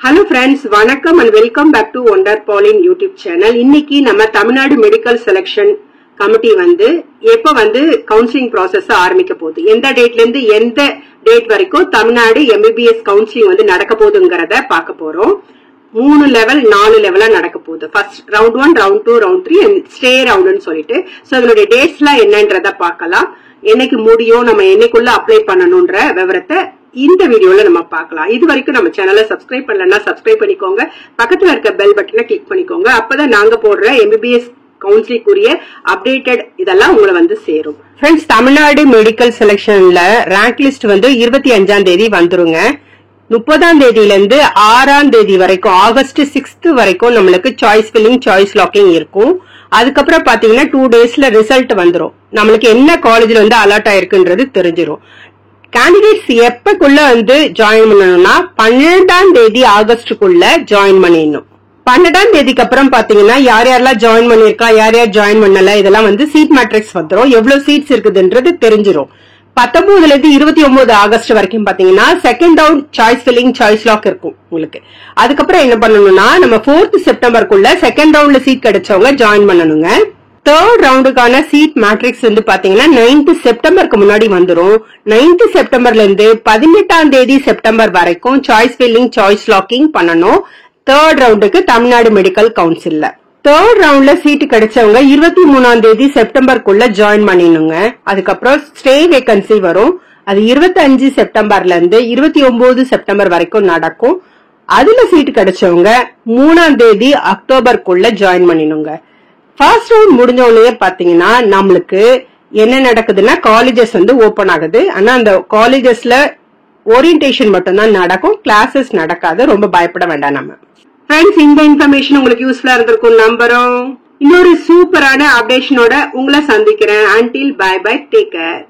Hello friends, vanakkam and welcome back to Wonder Pauline YouTube channel. இன்னைக்கு நம்ம Tamil Nadu medical selection committee எப்ப counselling process ஆரம்பிக்க போகுது, எந்த டேட்ல இருந்து எந்த டேட் வரைக்கும் தமிழ்நாடு MBBS கவுன்சிலிங் நடக்க போகுதுங்கறத பார்க்க போறோம். 3 லெவல் 4 லெவலா நடக்க போகுது. First round 1, round 2, round 3 and stray ரவுண்ட்னு சொல்லிட்டு சோ அதனுடைய டேட்ஸ்லாம் என்னன்றத பார்க்கலாம். என்னைக்கு முடியும், நம்ம என்னைக்குள்ள அப்ளை பண்ணணும்ன்ற விவரத்தை இந்த வீடியோல நம்ம பார்க்கலாம். இது வரைக்கும் நம்ம சேனலை சப்ஸ்கிரைப் பண்ணலன்னா சப்ஸ்கிரைப் பண்ணிக்கோங்க, பக்கத்துல இருக்க பெல் பட்டனை கிளிக் பண்ணிக்கோங்க. அப்பதான் நாங்க போடுற MBBS கவுன்சிலிங் உரிய அப்டேட்டட் இதெல்லாம் உங்களை சேரும். ஃப்ரெண்ட்ஸ், தமிழ்நாடு மெடிக்கல் செலக்ஷன்ல ரேங்க் லிஸ்ட் 25ஆம் தேதி வந்துருங்க. 30ஆம் தேதியில இருந்து 6ஆம் தேதி வரைக்கும், ஆகஸ்ட் 6 வரைக்கும் நம்மளுக்கு சாய்ஸ் ஃபில்லிங், சாய்ஸ் லாக்கிங் இருக்கும். அதுக்கப்புறம் பாத்தீங்கன்னா 2 டேஸ்ல ரிசல்ட் வந்துரும். நம்மளுக்கு என்ன காலேஜ்ல அலாட் ஆயிருக்குன்றது தெரிஞ்சிரும். கேண்டிடேட்ஸ் எப்பக்குள்ள ஜாயின் பண்ணணும்னா 12ஆம் தேதி ஆகஸ்டுக்குள்ள ஜாயின் பண்ணிடணும். 12ஆம் தேதிக்கு அப்புறம் பாத்தீங்கன்னா யார் யாரெல்லாம் ஜாயின் பண்ணிருக்கா, யார் யார் ஜாயின் பண்ணல, இதெல்லாம் சீட் மேட்ரிக்ஸ் வந்துரும். எவ்வளவு சீட்ஸ் இருக்குதுன்றது தெரிஞ்சிரும். 19ல இருந்து 29 ஆகஸ்ட் வரைக்கும் பாத்தீங்கன்னா second round choice filling, choice lock இருக்கும் உங்களுக்கு. அதுக்கப்புறம் என்ன பண்ணணும்னா நம்ம 4th செப்டம்பருக்குள்ள செகண்ட் ரவுண்ட்ல சீட் கிடைச்சவங்க ஜாயின் பண்ணணுங்க. தேர்ட் ரவுண்டுக்கான சீட் மேட்ரிக்ஸ் பாத்தீங்கன்னா 9th செப்டம்பருக்கு முன்னாடி வந்துரும். 9th செப்டம்பர்ல இருந்து 18ஆம் தேதி செப்டம்பர் வரைக்கும் சாய்ஸ் ஃபில்லிங், சாய்ஸ் லாக்கிங் பண்ணணும். தேர்ட் ரவுண்டுக்கு தமிழ்நாடு மெடிக்கல் கவுன்சில்ல. தேர்ட் ரவுண்ட்ல சீட் கிடைச்சவங்க 23ஆம் தேதி செப்டம்பருக்குள்ள ஜாயின் பண்ணிடுங்க. அதுக்கப்புறம் ஸ்டே வேகன்சி வரும். அது 25 செப்டம்பர்ல இருந்து 29 செப்டம்பர் வரைக்கும் நடக்கும். அதுல சீட் கிடைச்சவங்க 3ஆம் தேதி அக்டோபருக்குள்ள ஜாயின் பண்ணிடுங்க. ஃபர்ஸ்ட் ரவுண்ட் முடிஞ்ச உடனே பாத்தீங்கன்னா நம்மளுக்கு என்ன நடக்குதுன்னா காலேஜஸ் ஓபன் ஆகுது. ஆனா அந்த காலேஜஸ்ல ஓரியன்டேஷன் மட்டும் தான் நடக்கும், கிளாஸஸ் நடக்காது. ரொம்ப பயப்பட வேண்டாம் நம்ம. ஃப்ரெண்ட்ஸ், இந்த இன்ஃபர்மேஷன் உங்களுக்கு யூஸ்ஃபுல்லா இருந்திருக்கும் நம்புறோம். இன்னொரு சூப்பரான அப்டேஷனோட உங்களை சந்திக்கிறேன். Until bye bye, take care.